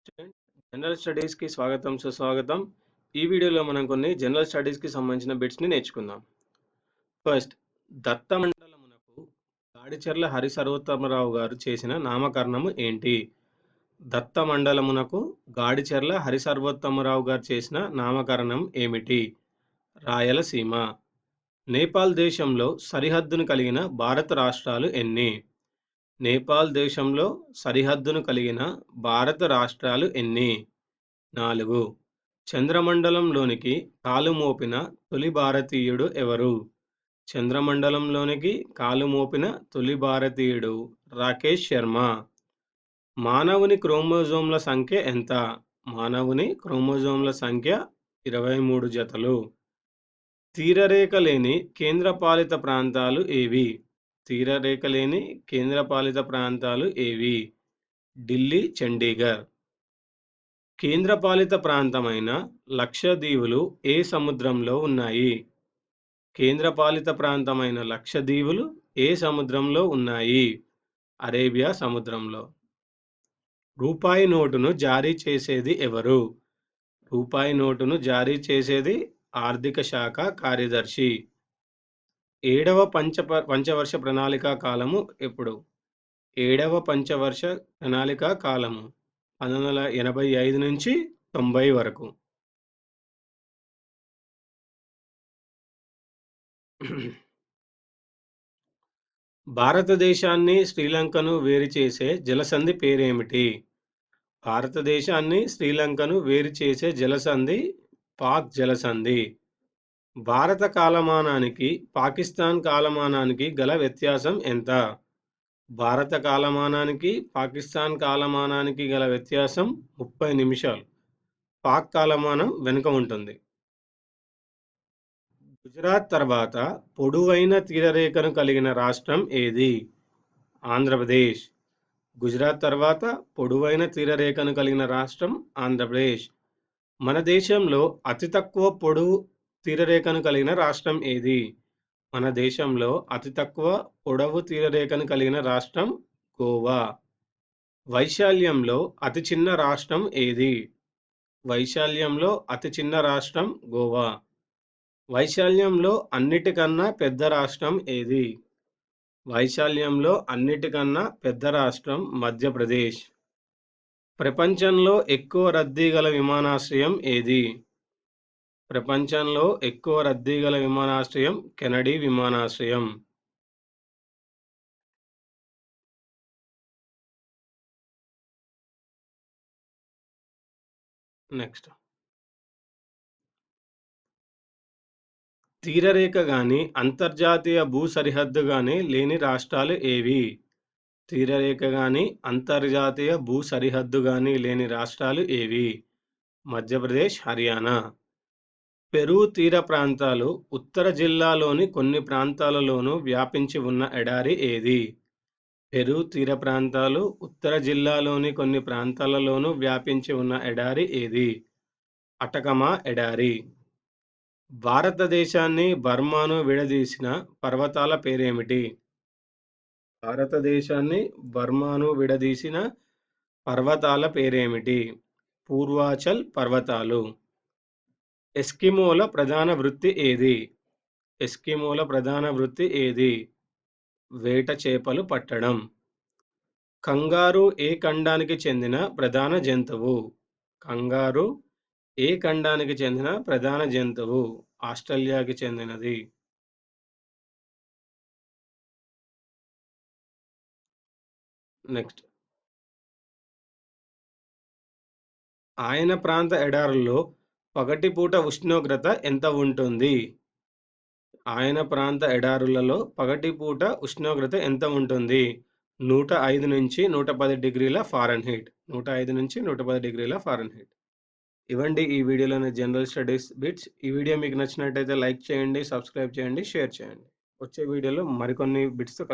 Student, general స్టడీస్కి స్వాగతం సుస్వాగతం. ఈ వీడియోలో మనం కొన్ని జనరల్ స్టడీస్కి సంబంధించిన బిట్స్ని నేర్చుకుందాం. ఫస్ట్, దత్తమండలమునకు గాడిచెర్ల హరిసర్వోత్తమరావు గారు చేసిన నామకరణము ఏంటి? దత్తమండలమునకు గాడిచెర్ల హరిసర్వోత్తమరావు గారు చేసిన నామకరణం ఏమిటి? రాయలసీమ. నేపాల్ దేశంలో సరిహద్దును కలిగిన భారత రాష్ట్రాలు ఎన్ని? నేపాల్ దేశంలో సరిహద్దును కలిగిన భారత రాష్ట్రాలు ఎన్ని? 4. చంద్రమండలంలోనికి కాలు మోపిన తొలి భారతీయుడు ఎవరు? చంద్రమండలంలోనికి కాలు మోపిన తొలి భారతీయుడు రాకేష్ శర్మ. మానవుని క్రోమోజోమ్ల సంఖ్య ఎంత? మానవుని క్రోమోజోమ్ల సంఖ్య 23 జతలు. తీరరేఖ లేని కేంద్రపాలిత ప్రాంతాలు ఏవి? తీరరేఖ లేని కేంద్రపాలిత ప్రాంతాలు ఏవి? ఢిల్లీ, చండీగఢ్. కేంద్రపాలిత ప్రాంతమైన లక్షద్వీపులు ఏ సముద్రంలో ఉన్నాయి? కేంద్రపాలిత ప్రాంతమైన లక్షద్వీపులు ఏ సముద్రంలో ఉన్నాయి? అరేబియా సముద్రంలో. రూపాయి నోటును జారీ చేసేది ఎవరు? రూపాయి నోటును జారీ చేసేది ఆర్థిక శాఖ కార్యదర్శి. 7వ పంచవర్ష ప్రణాళిక కాలము ఎప్పుడు? 7వ పంచవర్ష ప్రణాళిక కాలము 1985 నుంచి 90 వరకు. భారతదేశాన్ని శ్రీలంకను వేరు చేసే జలసంధి పేరేమిటి? భారతదేశాన్ని శ్రీలంకను వేరు చేసే జలసంధి పాక్ జలసంధి. భారత కాలమానానికి పాకిస్తాన్ కాలమానానికి గల వ్యత్యాసం ఎంత? భారత కాలమానానికి పాకిస్తాన్ కాలమానానికి గల వ్యత్యాసం 30 నిమిషాలు. పాక్ కాలమానం వెనుక ఉంటుంది. గుజరాత్ తర్వాత పొడవైన తీరరేఖను కలిగిన రాష్ట్రం ఏది? ఆంధ్రప్రదేశ్. గుజరాత్ తర్వాత పొడవైన తీరరేఖను కలిగిన రాష్ట్రం ఆంధ్రప్రదేశ్. మన దేశంలో అతి తక్కువ పొడవు తీరరేఖను కలిగిన రాష్ట్రం ఏది? మన దేశంలో అతి తక్కువ పొడవు తీరరేఖను కలిగిన రాష్ట్రం గోవా. వైశాల్యంలో అతి చిన్న రాష్ట్రం ఏది? వైశాల్యంలో అతి చిన్న రాష్ట్రం గోవా. వైశాల్యంలో అన్నిటికన్నా పెద్ద రాష్ట్రం ఏది? వైశాల్యంలో అన్నిటికన్నా పెద్ద రాష్ట్రం మధ్యప్రదేశ్. ప్రపంచంలో ఎక్కువ రద్దీ గల విమానాశ్రయం ఏది? ప్రపంచంలో ఎక్కువ రద్దీ గల విమానాశ్రయం కెనడీ విమానాశ్రయం. నెక్స్ట్, తీరరేఖ గాని అంతర్జాతీయ భూ సరిహద్దు గాని లేని రాష్ట్రాలు ఏవి? తీరరేఖ గాని అంతర్జాతీయ భూ సరిహద్దు గాని లేని రాష్ట్రాలు ఏవి? మధ్యప్రదేశ్, హర్యానా. పెరు తీర ప్రాంతాలు ఉత్తర జిల్లాలోని కొన్ని ప్రాంతాలలోనూ వ్యాపించి ఉన్న ఎడారి ఏది? పెరు తీర ప్రాంతాలు ఉత్తర జిల్లాలోని కొన్ని ప్రాంతాలలోనూ వ్యాపించి ఉన్న ఎడారి ఏది? అటకమా ఎడారి. భారతదేశాన్ని బర్మాను విడదీసిన పర్వతాల పేరేమిటి? భారతదేశాన్ని బర్మాను విడదీసిన పర్వతాల పేరేమిటి? పూర్వాచల్ పర్వతాలు. ఎస్కిమోల ప్రధాన వృత్తి ఏది? ఎస్కిమోల ప్రధాన వృత్తి ఏది? వేట చేపలు పట్టడం. కంగారు ఏ ఖండానికి చెందిన ప్రధాన జంతువు? కంగారు ఏ ఖండానికి చెందిన ప్రధాన జంతువు? ఆస్ట్రేలియాకి చెందినది. నెక్స్ట్, ఆయన ప్రాంత ఎడారుల్లో పగటిపూట ఉష్ణోగ్రత ఎంత ఉంటుంది? ఆయన ప్రాంత ఎడారులలో పగటిపూట ఉష్ణోగ్రత ఎంత ఉంటుంది? 105 నుంచి 110 డిగ్రీల ఫారెన్హీట్. 105 నుంచి 110 డిగ్రీల ఫారెన్హీట్. ఇవండి ఈ వీడియోలోని జనరల్ స్టడీస్ బిట్స్. ఈ వీడియో మీకు నచ్చినట్టయితే లైక్ చేయండి, సబ్స్క్రైబ్ చేయండి, షేర్ చేయండి. వచ్చే వీడియోలో మరికొన్ని బిట్స్తో